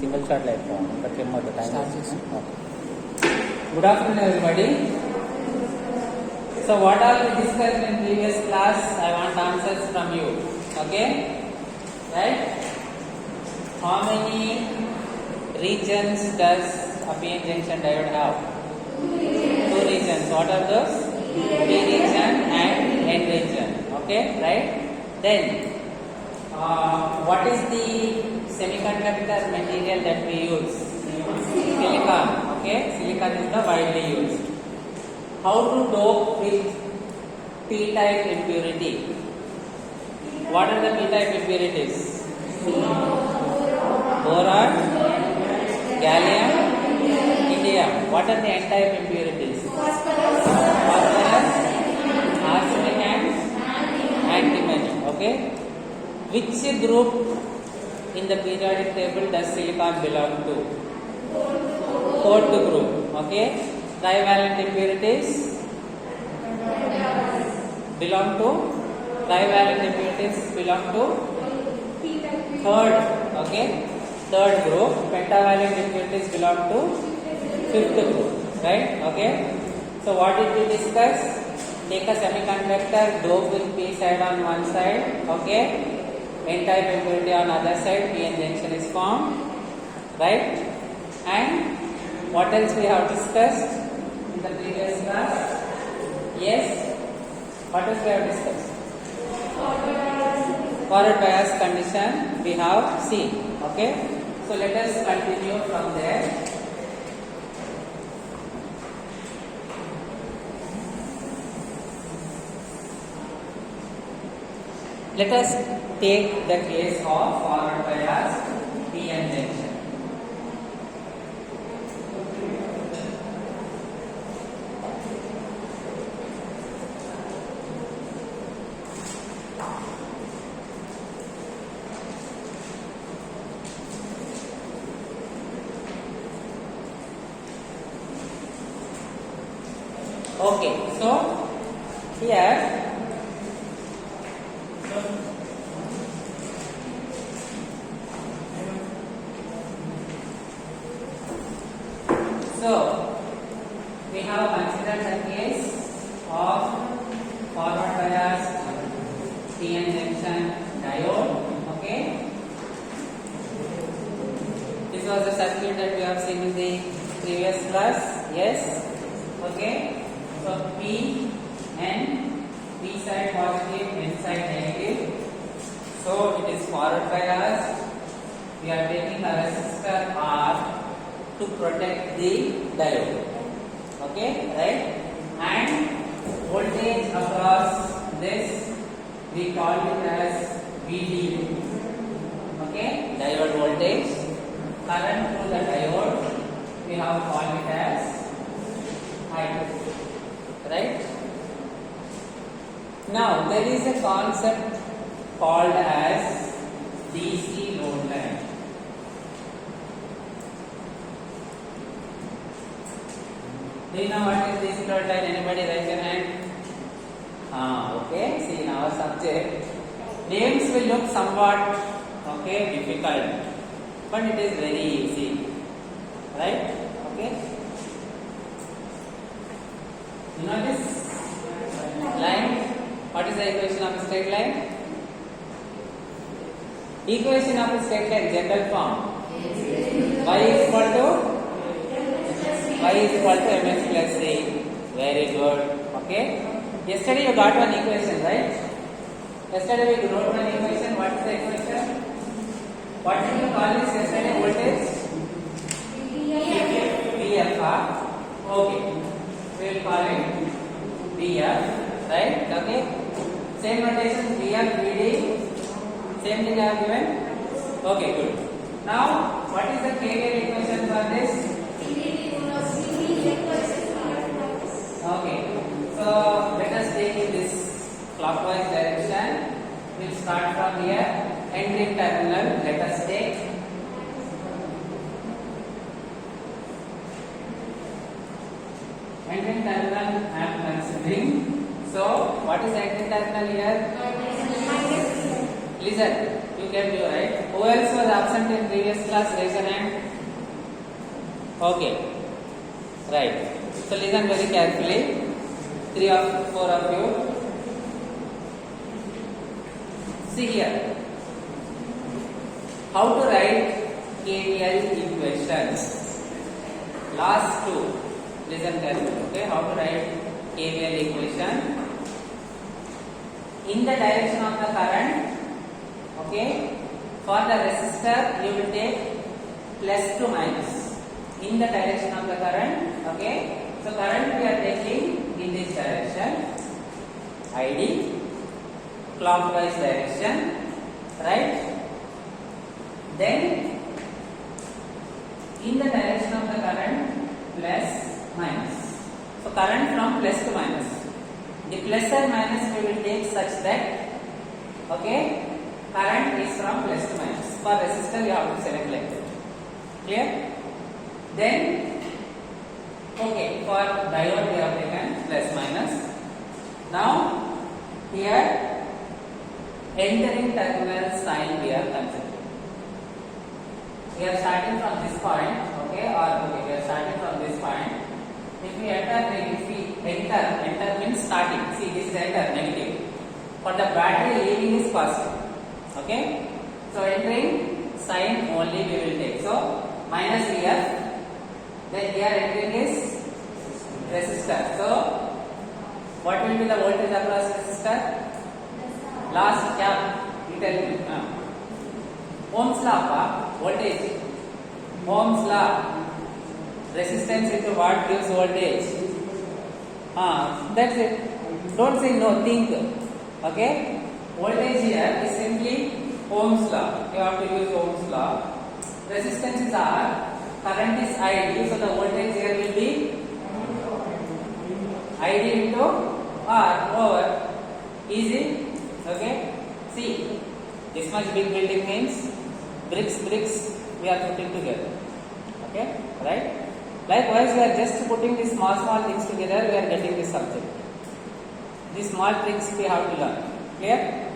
Single shot like that. Good afternoon, everybody. So, what all we discussed in previous class? I want answers from you. Okay? Right? How many regions does a PN junction diode have? Two regions. What are those? P region and N region. Okay? Right? Then, what is the semiconductor material that we use? Silicon. Okay? Silicon is the widely used. How to dope with p-type impurity? What are the p-type impurities? Boron, gallium, indium. What are the n-type impurities? Phosphorus, arsenic and antimony. Okay? Which group in the periodic table does silicon belong to? Fourth group. Okay? Trivalent impurities belong to third. Okay? Third group. Pentavalent impurities belong to fifth group. Right? Okay? So what did we discuss? Take a semiconductor, dope with p side on one side. Okay? N-type impurity on other side, PN junction is formed, right? And what else we have discussed in the previous class? Yes? What else we have discussed? Forward bias condition we have seen, okay? So let us continue from there. Let us take the case of forward bias PN junction. Okay, so here we have considered the case of forward bias PN junction diode. Okay, this was the circuit that we have seen in the previous class. Yes. Okay, so P side positive, N side negative. So it is forward bias. We are taking a resistor R to protect the diode. Okay, right? And voltage across this we call it as VDD. Okay, diode voltage. Current through the diode we have called it as I. Right? Now there is a concept called as DC load line. Do you know what is DC load line? Anybody raise your hand? Okay. See, in our subject, names will look somewhat difficult, but it is very easy, right? Okay. You know this line? What is the equation of a straight line? Equation of a straight line, general form. Y is equal to mx plus c. Very good. Okay. Yesterday you got one equation, right? Yesterday we wrote one equation. What is the equation? What did you call this yesterday? Voltage? VF. Okay. We will call it VF. Right? Okay. Same notation VF, VD. Same thing I have given. Okay, good. Now, what is the KVL equation for this? Okay, so let us take in this clockwise direction. We'll start from here. Entering terminal, let us take. Entering terminal I am considering. So, what is the entering terminal here? Listen, You get your right. Who else was absent in previous class? Raise your hand. Okay. Right. So listen very carefully. 3 or 4 of you. See here. How to write KVL equations? Last 2. Listen carefully. Okay. How to write KVL equation? In the direction of the current. Okay. For the resistor, you will take plus to minus. In the direction of the current. Okay. So current we are taking in this direction. ID. Clockwise direction. Right. Then in the direction of the current, plus minus. So current from plus to minus. The plus and minus we will take such that, okay, current is from plus to minus. For resistor you have to select like that. Clear? Then, okay, for diode we have taken plus minus. Now here entering terminal sign we are considering. We are starting from this point, okay, we are starting from this point. If we enter means starting. See, this is enter, negative. For the battery, leaving is positive. Okay. So entering sign only we will take. So minus here. Then here entering is resistor. So what will be the voltage across resistor? Last cap. You tell me. Ohm's law, voltage. Ohm's law. Resistance into watt gives voltage. That's it. Don't say no, think. Okay? Voltage here is simply Ohm's law. You have to use Ohm's law. Resistance is R. Current is ID. So the voltage here will be ID into R over. Easy? Okay? See, this much big building means bricks we are putting together. Okay? Right? Likewise, we are just putting these small things together, we are getting this subject. These small tricks we have to learn. Clear?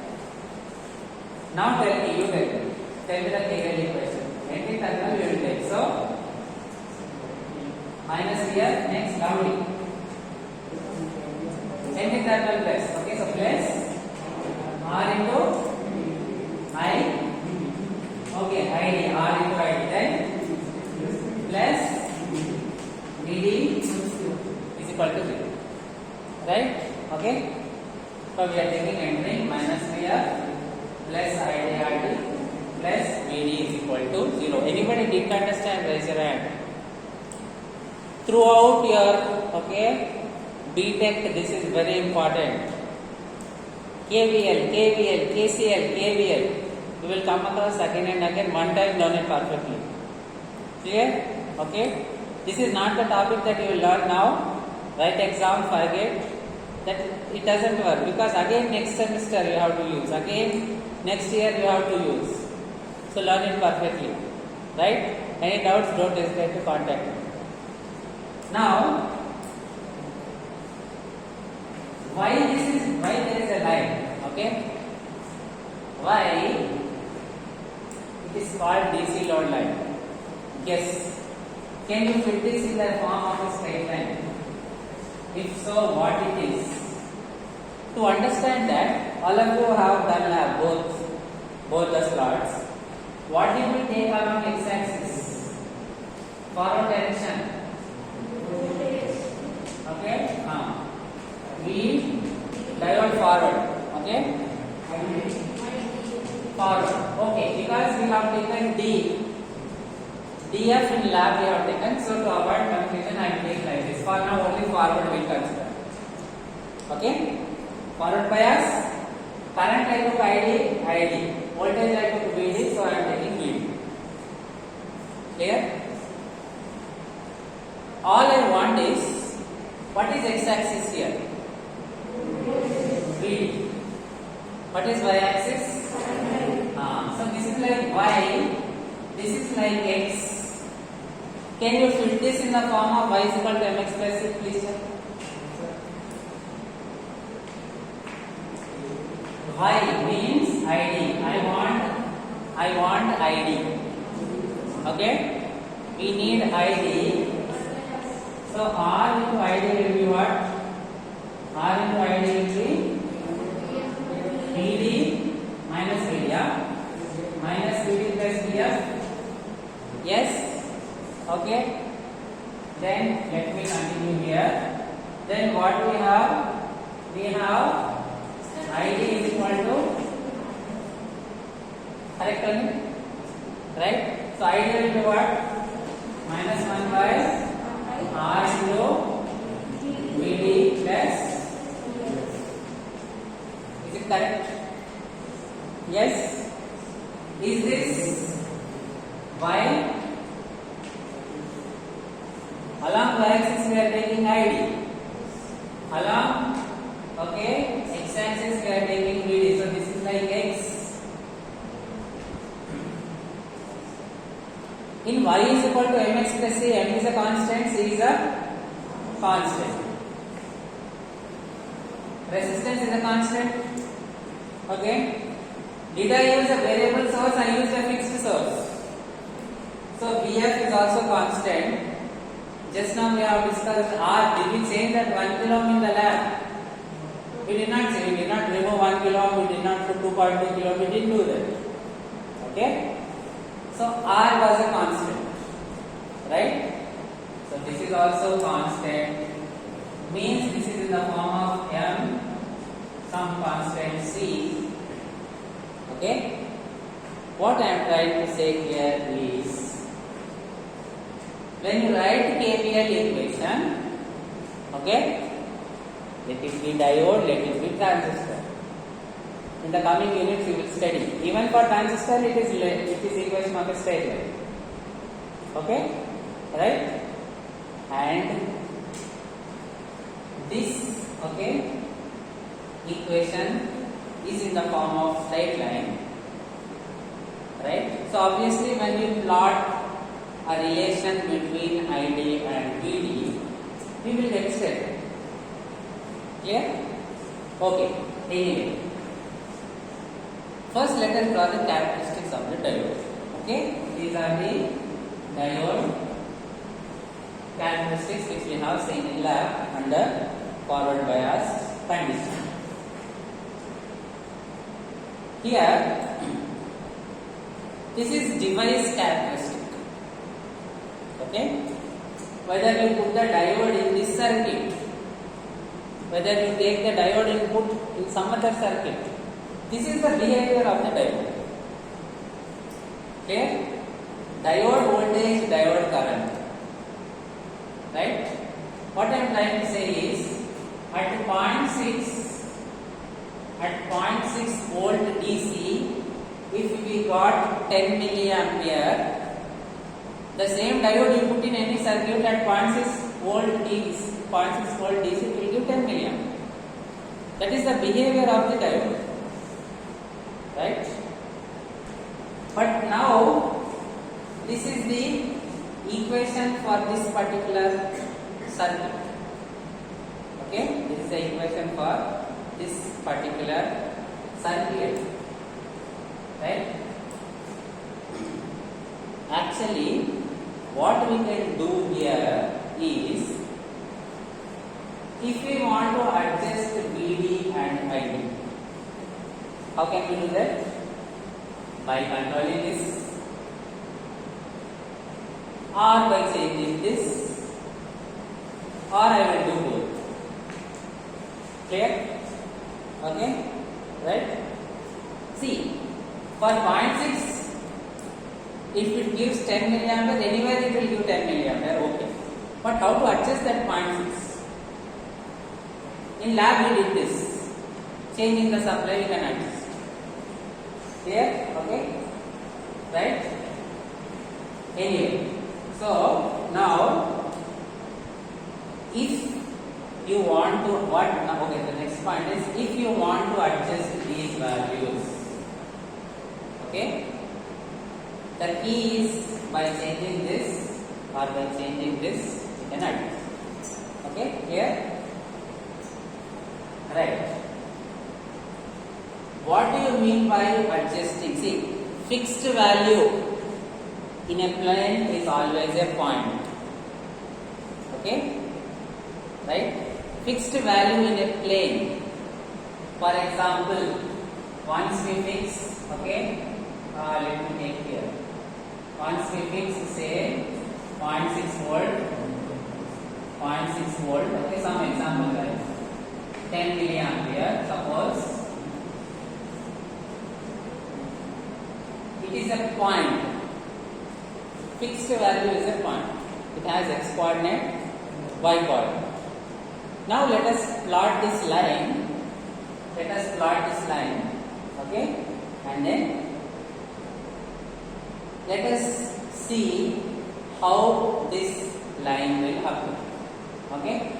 Now tell me, you tell me the KVL equation. Entering terminal we will take. So, minus here, next rounding. Entering terminal plus. Okay, so plus R into I. Okay, ID, R into ID. Then plus VD is equal to 0. Right? Okay? So we are taking entering minus here plus ID plus VD is equal to 0. Anybody didn't understand? Raise your hand. Throughout your BTech, this is very important. KVL, KCL, KVL. You will come across again and again. One time learn it perfectly. Clear? Okay? This is not the topic that you will learn now. Write exam, forget. That it doesn't work because again next semester you have to use. Again next year you have to use. So learn it perfectly. Right? Any doubts, don't hesitate to contact me. Now, why there is a line? Okay? Why it is called DC load line? Guess. Can you fit this in the form of a straight line? If so, what it is? To understand that, all of you have done both the slots. What did we take along x-axis? Forward direction. Okay? We diode forward. Okay? Forward. Okay, because we have taken DF in lab we have taken, so to avoid confusion I will take like this. For now only forward we will consider. Okay? Forward bias, current I took ID, voltage I took VD, so I am taking VD. Clear? All I want is, what is x-axis here? VD. What is y-axis? So this is like y, this is like x. Can you fit this in the form of y is equal to mx plus c, please sir? Y means ID. I want I want ID. Okay, we need ID. So R into ID will be what? R into ID will be BD minus VD, minus VD plus VF. Yes. Okay. Then let me continue here. Then what we have? We have ID is equal to, correct only? Right? So ID will be what? Minus 1 by R into VD plus. Is it correct? Yes. Is this y? Along y-axis we are taking ID. Along, okay, x-axis we are taking VD. So this is like x. In y is equal to mx plus c, m is a constant, c is a constant. Resistance is a constant. Okay. Did I use a variable source? I used a fixed source. So Vf is also constant. Just now we have discussed R. Did we change that 1 kilo ohm in the lab? We did not change. We did not remove 1 kilo ohm. We did not put 2.2 kilo ohm. We didn't do that. Okay. So R was a constant, right? So this is also constant. Means this is in the form of M, some constant C. Okay. What I am trying to say here is, when you write KVL equation, okay, let it be diode, let it be transistor. In the coming units you will study. Even for transistor it is equation of a straight line. Okay, right? And this, okay, equation is in the form of straight line, right? So obviously when you plot a relation between ID and VD, we will get straight line. Clear? Okay. Anyway, first let us draw the characteristics of the diode. Okay, these are the diode characteristics which we have seen in lab under forward bias condition. Here, this is device characteristic. Okay, whether you put the diode in this circuit, whether you take the diode input in some other circuit, this is the behavior of the diode. Okay, diode voltage, diode current. Right? What I am trying to say is, at 0.6 volt DC, if we got 10 milliampere, the same diode you put in any circuit at 0.6 volt DC, it will give 10 milliampere. That is the behavior of the diode. Right? But now this is the equation for this particular circuit. Okay, this is the equation for this particular circuit, right? Actually, what we can do here is, if we want to adjust VD and ID, how can we do that? By controlling this, or by changing this, or I will do both. Clear? Okay, right? See, for 0.6, if it gives 10 milliampere, anywhere it will give 10 milliampere. Okay, but how to adjust that 0.6? In lab we did this. Changing the supply we can adjust. Clear? Okay, right? Anyway, so now if you want to, okay, the next point is, if you want to adjust these values, okay, the key is by changing this or by changing this, you can adjust. Okay, clear? Right. What do you mean by adjusting? See, fixed value in a plane is always a point. Okay, right? Fixed value in a plane. For example, once we fix, okay, let me take here. Once we fix, say 0.6 volt, 0.6 volt. Okay, some example guys. 10 milliampere. Suppose it is a point. Fixed value is a point. It has x coordinate, y coordinate. Now let us plot this line. Let us plot this line. Okay, and then let us see how this line will happen. Okay,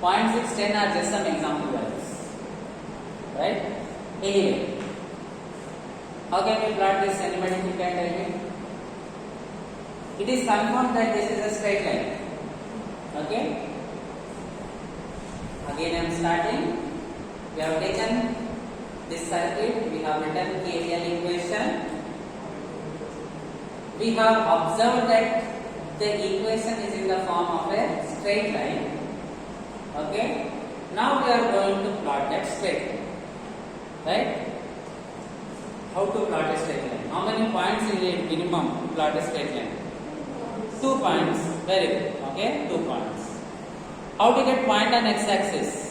0.6, 10 are just some example values. Right? Anyway, how can we plot this? Anybody who can tell me? It is confirmed that this is a straight line. Okay? Again I am starting. We have taken this circuit, we have written KVL equation. We have observed that the equation is in the form of a straight line. Okay? Now we are going to plot that straight line. Right? How to plot a straight line? How many points you need minimum to plot a straight line? 2 points. Very good. Okay? 2 points. How to get point on x-axis?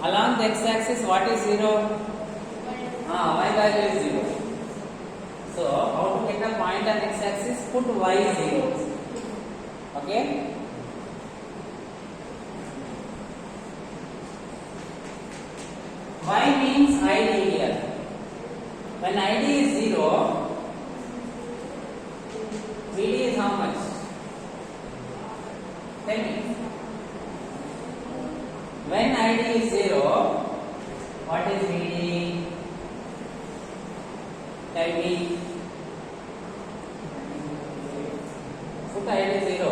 Along the x-axis, what is 0? Y value is 0. So, how to get a point on x-axis? Put y 0. Okay? Y means ID here. When ID is 0, VD is how much? Tell me. When ID is 0, what is VD? Tell me. Put ID 0.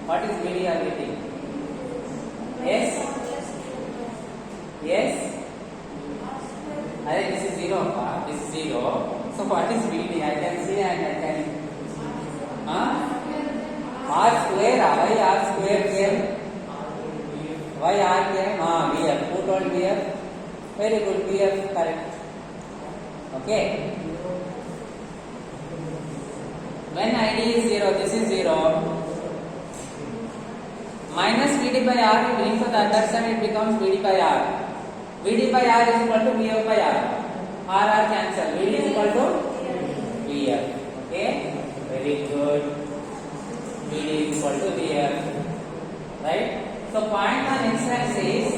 What is VD or VD? Yes? Yes? This is 0. This is 0. So what is VD? I can see and I can. R square. Why R square came? Why R came? VF. Who told VF? Very good. VF correct. Okay. When ID is 0, this is 0. Minus VD by R, we bring to the other side, it becomes VD by R. VD by R is equal to VF by R. R cancel. VD is equal to VF. Okay. Very good. VD is equal to VF. Right? So point on x-axis,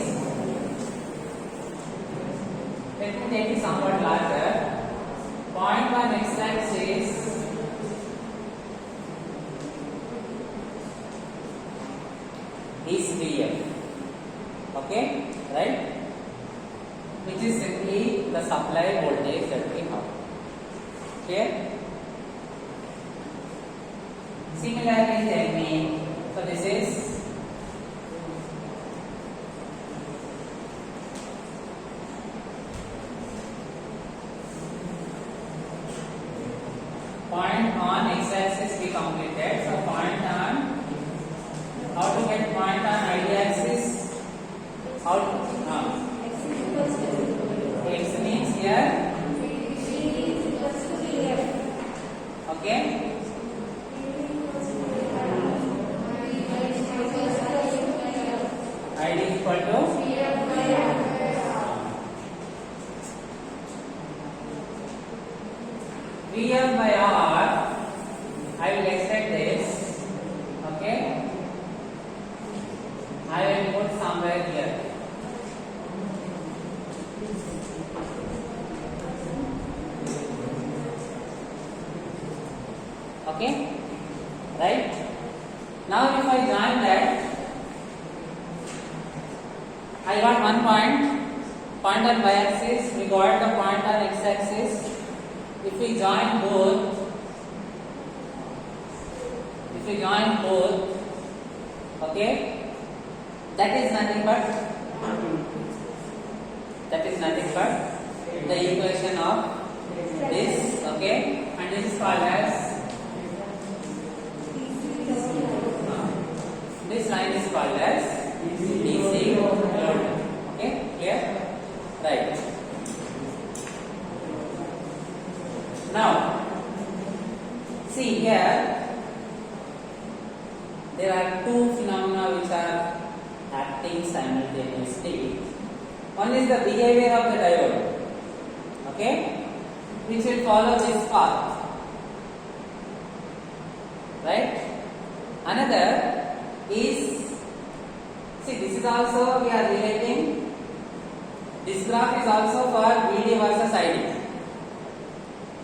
let me take it somewhat larger. Point on x-axis is VF. Okay? Right? Which is simply the supply voltage that we have. Clear? Similarly, tell me, so this is point on x-axis we completed. So point on, how to get point on y-axis? How to, x means here, okay? ID is equal to VF by R. I will extend this. Okay. I will put somewhere here. Okay. Right. Now if I join that, I got one point on y-axis, we got the point on x-axis. If we join both, okay, that is nothing but the equation of this, okay, and this is called as this line is called as DC load. Okay, clear? Right. Now, see here, there are two phenomena which are acting simultaneously. One is the behavior of the diode, okay, which will follow this path, right? Another is, see, this is also we are relating, this graph is also for VD versus ID.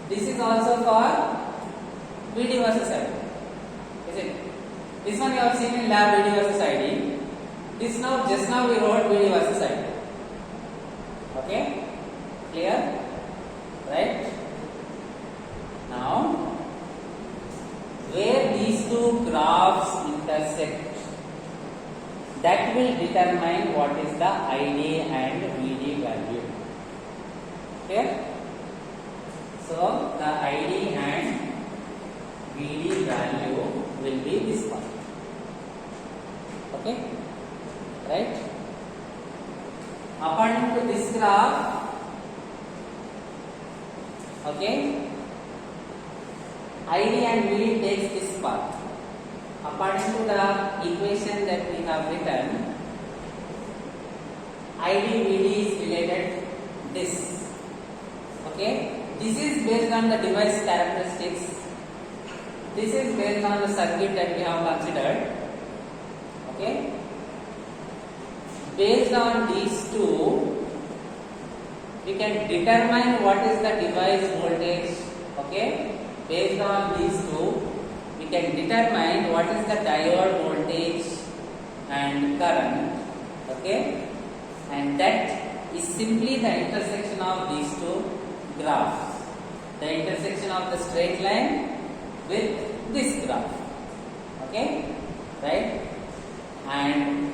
This is also for VD versus ID. Is it? This one you have seen in lab, VD versus ID. This now, just now we wrote VD versus ID. Okay? Clear? Right? Now, where these two graphs intersect, that will determine what is the ID and VD value. Clear? So, the ID and VD value will be this one. Okay? Right? According to this graph, okay, ID and VD takes this path. According to the equation that we have written, ID VD is related this. Okay? This is based on the device characteristics. This is based on the circuit that we have considered. Okay? Based on these two, we can determine what is the device voltage. Okay? Based on these two, we can determine what is the diode voltage and current. Okay? And that is simply the intersection of these two graphs. The intersection of the straight line with this graph. Okay? Right? And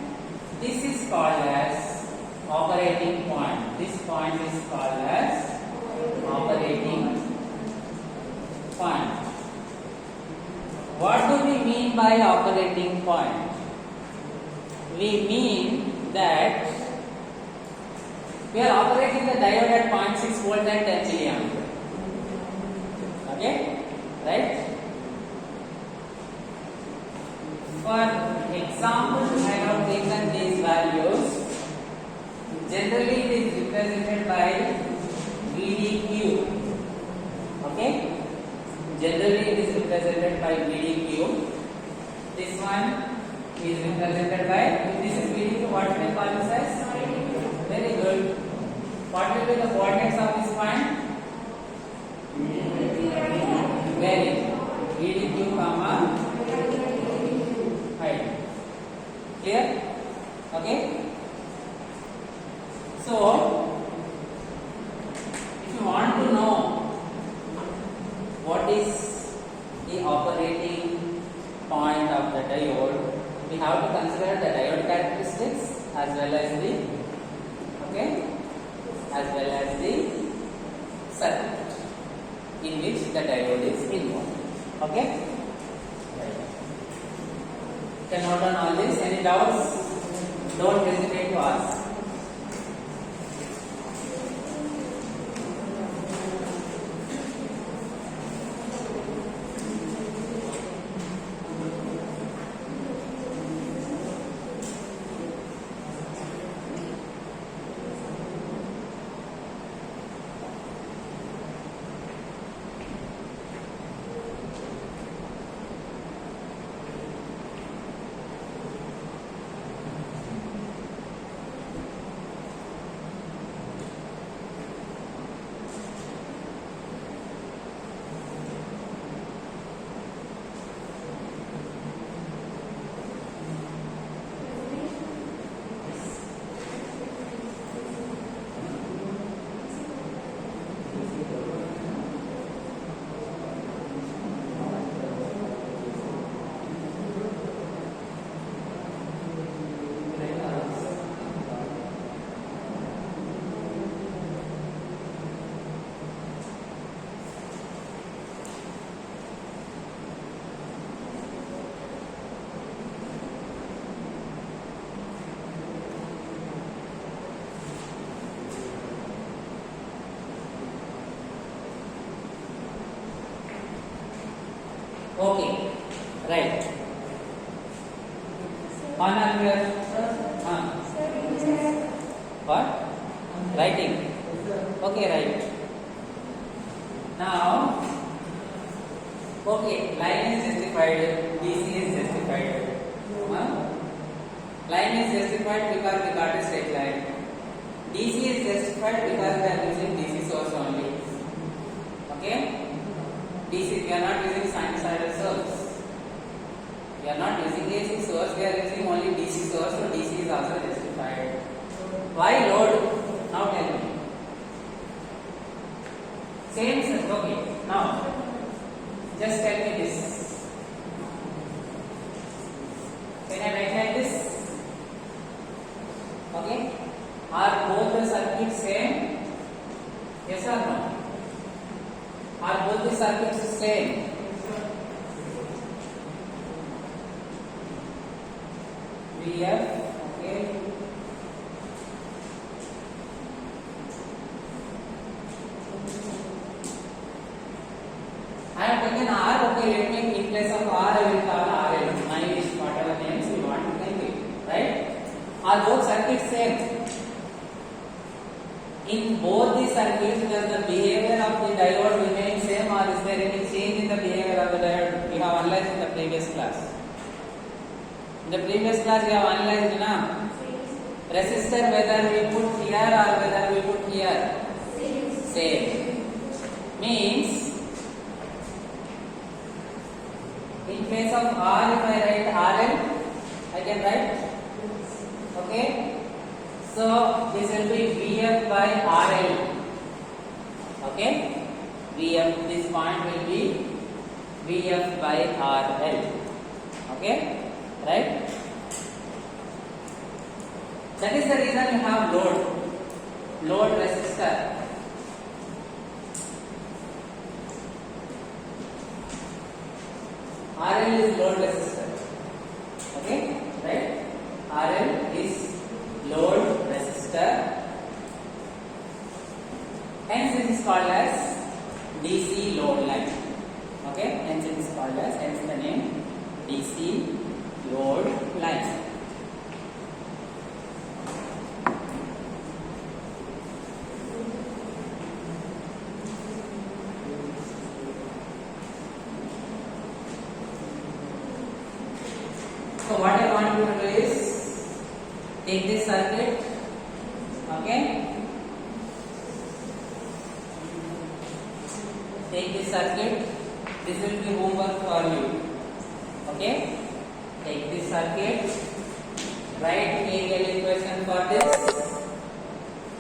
this is called as operating point. This point is called as operating point. What do we mean by operating point? We mean that we are operating the diode at 0.6 volt and 10 milliampere. Okay? Right? For example, I have taken these values. Generally, it is represented by VDQ. Okay? Generally, it is represented by VDQ. This one is represented by, this is VDQ, what will I call this as? Very good. What will be the coordinates of this point? Very good. VDQ, comma, height. Clear? Okay? So, if you want to know what is the operating point of the diode, we have to consider the diode characteristics as well as the, okay, as well as the circuit in which the diode is involved. Okay? You can note down all this. Any doubts? Don't hesitate to ask. Okay, right. On or here? What? Writing. Okay, right. Now, okay, line is justified, DC is justified. Line is justified because we got a straight line. DC is justified because we are using DC source only. Okay? DC, we are not using sinusoidal source. We are not using AC source, we are using only DC source, so DC is also justified. Why load? Now tell me. Same, okay, now just tell me this. Can I write like this? Okay? Are both the circuits same? Yes or no? Are both the circuits same? VF, okay. I have taken R, okay, let me in place of R I will call RL, nice, whatever names you want to take it, right? Are both circuits same? In both the circuits, does the behavior of the diode remain same or is there any change in the behavior of the diode? We have analyzed in the previous class. In the previous class we have analyzed now. Resistor whether we put here or whether we put here? Same. Means in place of R, if I write RL, I can write, okay? So this will be VF by RL, okay? VF, this point will be VF by RL, okay? Right? That is the reason you have load resistor. RL is load resistor. Okay, right? RL is load resistor. Hence it is called as DC load line. Okay, hence it is called as, hence the name DC load line. So what I want you to do is take this circuit, okay? Take this circuit. This will be homework for you, okay? Take this circuit. Write KVL equation for this.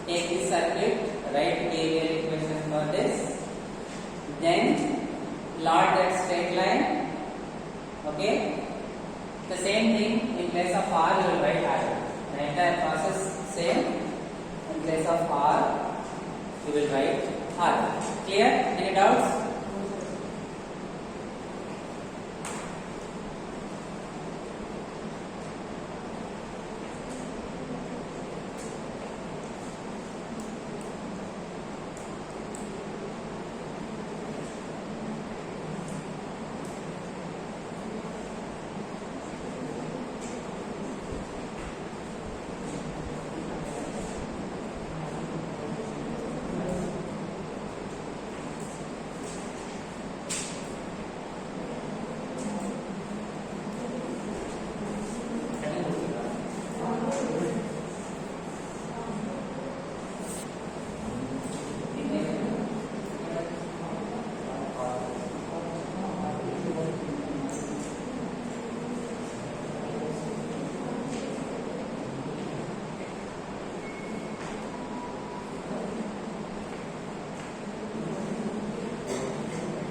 Take this circuit. Write KVL equation for this. Then plot that straight line, okay? The same thing, in place of R you will write R. The entire process same. In place of R you will write R. Clear? Any doubts?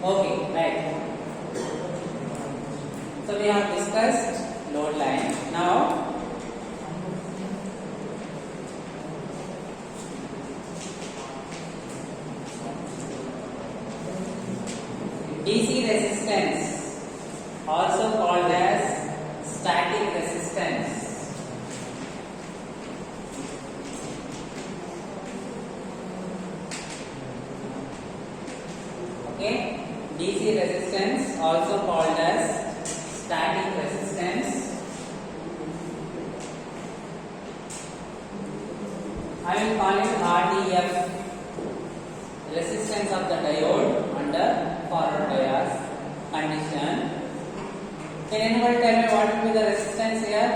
Okay, right. So we have discussed load line. Now DC resistance, also called as static resistance. Okay, DC resistance also called call it RDF, resistance of the diode under forward bias condition. Can anybody tell me what will be the resistance here?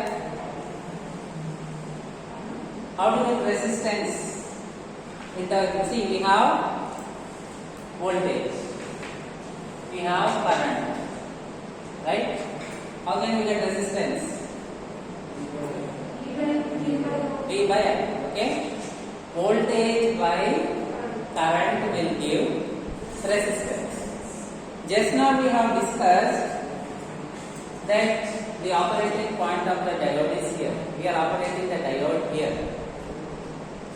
How to get resistance? See, we have voltage, we have current, right? How can we get resistance? V by I, okay? Voltage by current will give resistance. Just now we have discussed that the operating point of the diode is here. We are operating the diode here.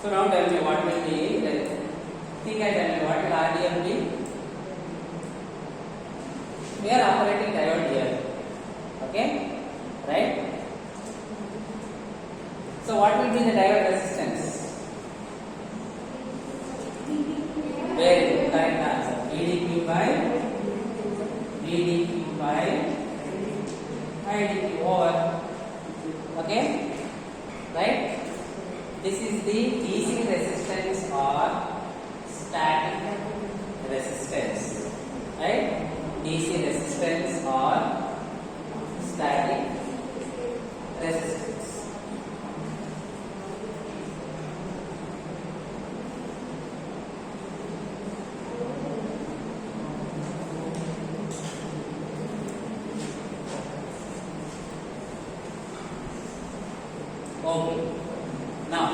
So now tell me what will be the thing. I tell me what will RDF be? We are operating diode here. Okay? Right? So what will be the diode resistance? Very good, correct answer. VDQ by IDQ over. Okay? Right? This is the DC resistance or static resistance. Right? DC resistance or static resistance. Okay. Now,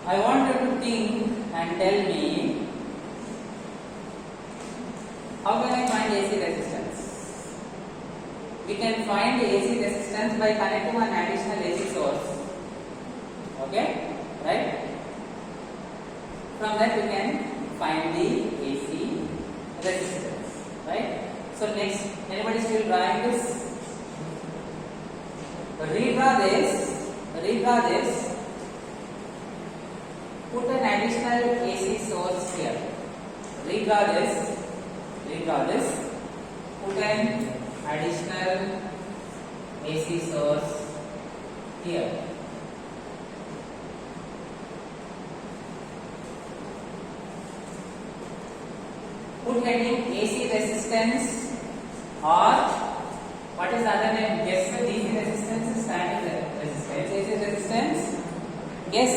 I want you to think and tell me, how can I find AC resistance? We can find AC resistance by connecting an additional AC source. Okay? Right? From that we can find the AC resistance. Right? So next, anybody still drawing this? Redraw this, put an additional AC source here. Redraw this, put an additional AC source here. Put heading AC resistance, or what is the other name? Guess the DC resistance is static resistance. AC resistance, guess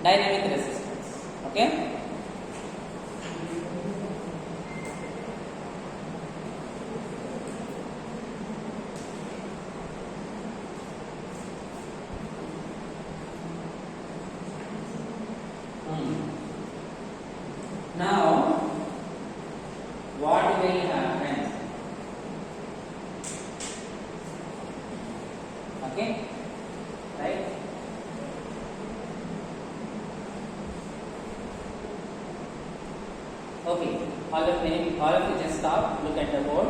dynamic resistance. Okay? Now, what will happen? Okay, right? Okay, all of you just stop, look at the board.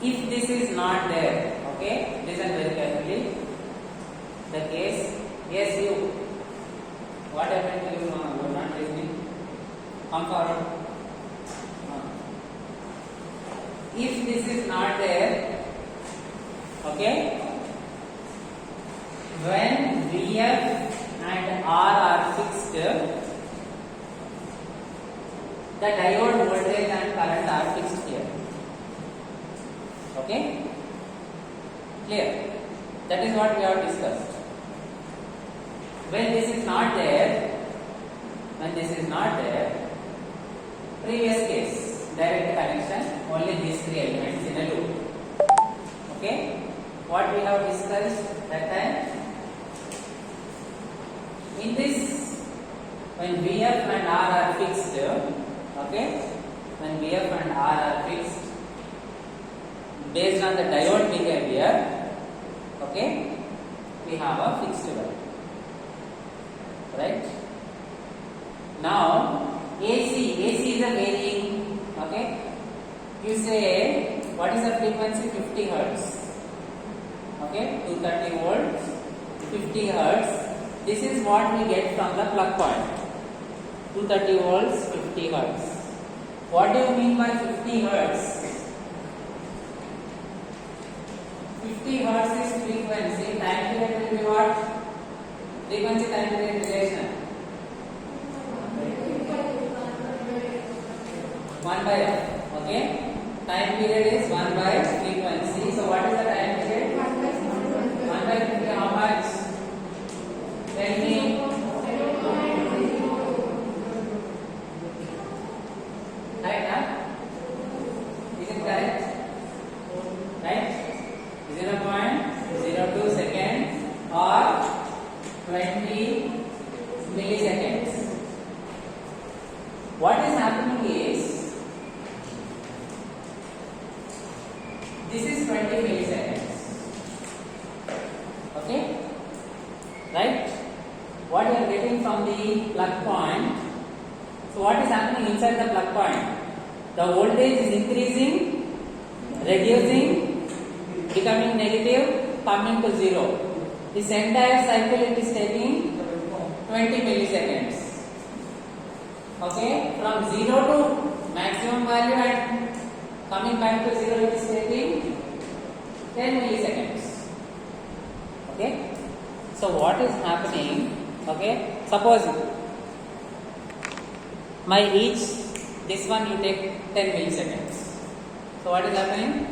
If this is not there, okay, listen very carefully. The case, yes, you. What happened to you? You are not listening. Come forward. If this is not there, okay, when VF and R are fixed, the diode voltage and current are fixed here. Okay? Clear? That is what we have discussed. When this is not there, previous case, direct connection, only these three elements in a loop. Okay? What we have discussed that time? In this, when VF and R are fixed, okay? When VF and R are fixed, based on the diode behavior, okay? We have a fixed value. Right? Now, AC is a varying, okay? You say, what is the frequency? 50 Hertz. Okay? 230 volts, 50 Hertz. This is what we get from the plug point. 230 volts, 50 Hertz. What do you mean by 50 Hertz? 50 hertz is frequency, time period will be what? Frequency time period relation. 1 by f. Okay? Time period is 1 by frequency. So what is the time period? 1 by 50. How much? Tell me. Right, huh? Is it correct? Right? 0.02 seconds or 20 milliseconds. What is happening is, this is 20 milliseconds. Okay? Right? What you are getting from the plug point. So what is happening inside the plug point? The voltage is increasing, reducing, becoming negative, coming to zero. This entire cycle it is taking 20 milliseconds. Okay? From 0 to maximum value and coming back to 0 it is taking 10 milliseconds. Okay? So what is happening? Okay? Suppose my each, this one you take 10 milliseconds. So what is happening?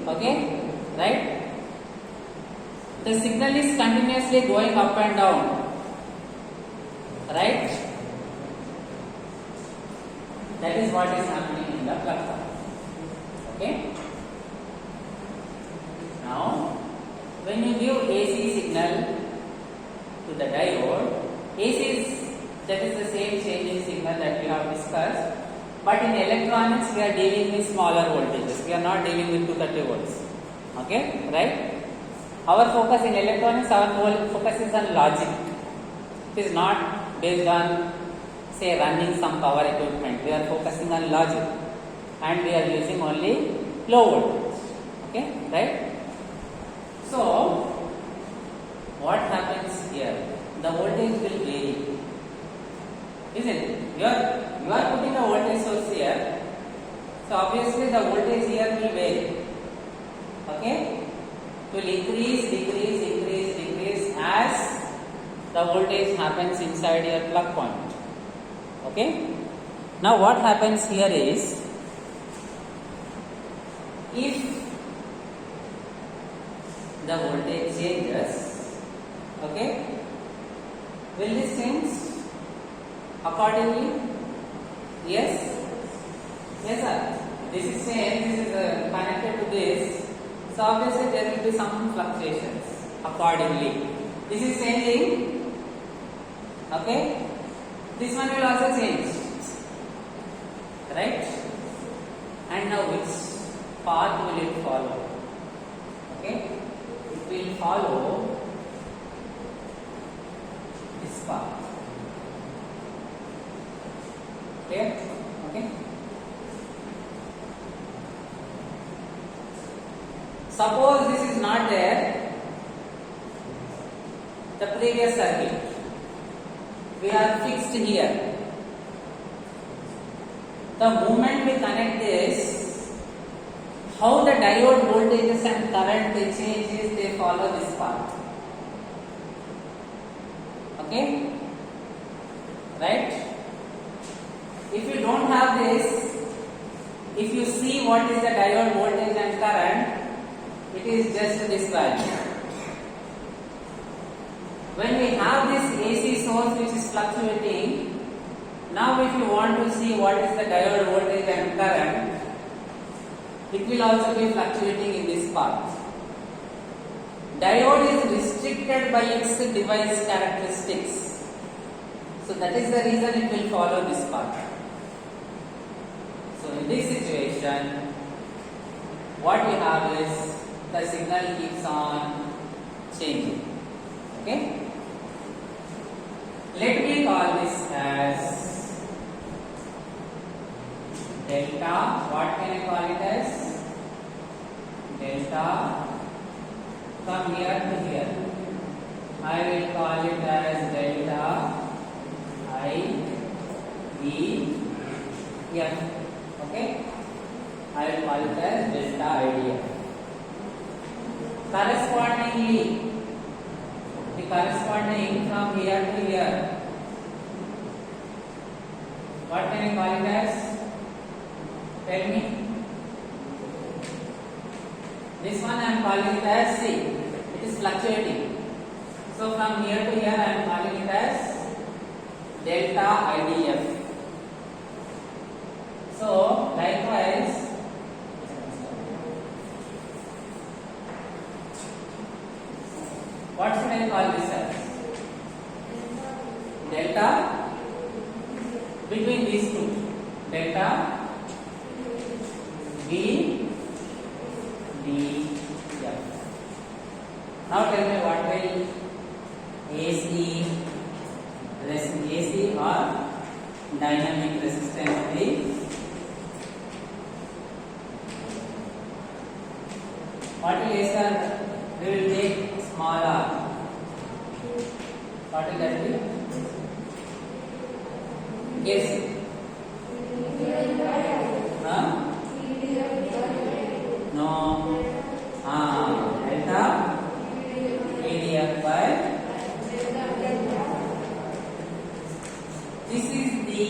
Okay? Right? The signal is continuously going up and down. Right? That is what is happening in the plug point. Okay? Now, when you give AC signal to the diode, AC is, that is the same changing signal that we have discussed, but in electronics we are dealing with smaller voltages. We are not dealing with 230 volts. Okay? Right? Our focus in electronics, our focus is on logic. It is not based on, say, running some power equipment. We are focusing on logic and we are using only low voltage. Okay? Right? So, what happens here? The voltage will vary. Isn't it? You are putting a voltage source here. So, obviously the voltage here will vary. Okay? It will increase, decrease, increase, decrease as the voltage happens inside your plug point. Okay? Now what happens here is, if the voltage changes, okay, will this change accordingly? Yes? Yes sir. This is same, this is connected to this. So obviously there will be some fluctuations accordingly. This is changing. Okay? This one will also change. Right? And now which path will it follow? Okay? It will follow this path. Clear? Okay? Suppose this is not there, the previous circuit, we are fixed here. The moment we connect this, how the diode voltages and current they changes, they follow this path. Okay? Right? If you don't have this, if you see what is the diode voltage and current, it is just this value. When we have this AC source which is fluctuating, now if you want to see what is the diode voltage and current, it will also be fluctuating in this path. Diode is restricted by its device characteristics. So that is the reason it will follow this path. So in this situation, what we have is the signal keeps on changing. Okay? Let me call this as delta. What can I call it as? Delta from here to here. I will call it as delta I V F. Okay? IDF. Correspondingly, the corresponding from here to here, what can I call it as? Tell me. This one I am calling it as C. It is fluctuating. So from here to here I am calling it as delta IDF. So likewise, what should I call this as? Delta between these two. Delta B D F. Now tell me what will AC or dynamic resistance be? What will A sir? We will take small r. What will that be? Guess. Huh? No. Delta ADF by. This is the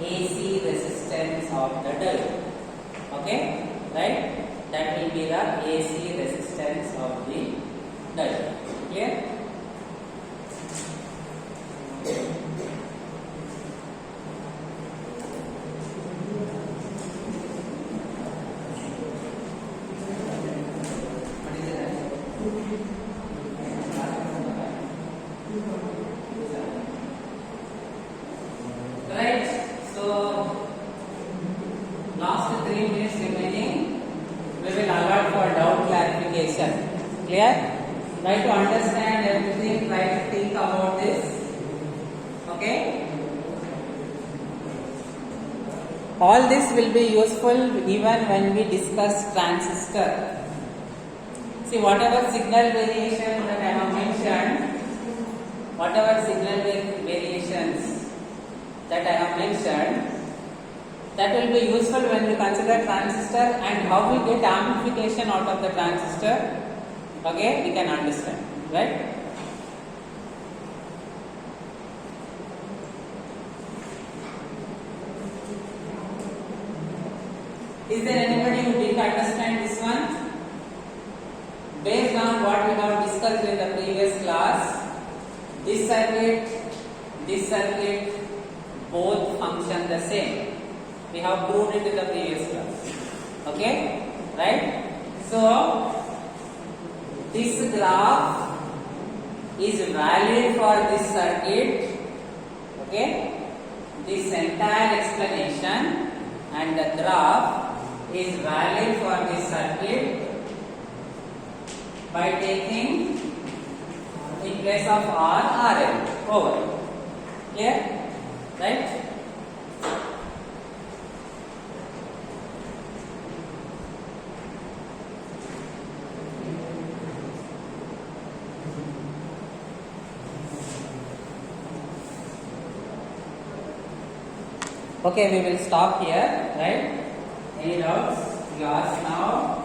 AC resistance of the diode. Okay, right? That will be the AC resistance of the diode. Clear? Right, so last 3 minutes remaining, we will allot for doubt clarification. Clear? Try to understand everything, try to think about this. Okay? All this will be useful even when we discuss transistor. See, whatever signal variation that I have mentioned, whatever signal variations that I have mentioned, that will be useful when we consider transistor and how we get amplification out of the transistor. Okay, we can understand, right? Is there anybody who didn't understand this one? Based on what we have discussed in the previous class, this circuit, both function the same. We have proved it in the previous class. Okay, right? So this graph is valid for this circuit. Okay, this entire explanation and the graph is valid for this circuit by taking in place of R, RL over. Clear? Right? Okay, we will stop here, right? Any doubts? You ask now.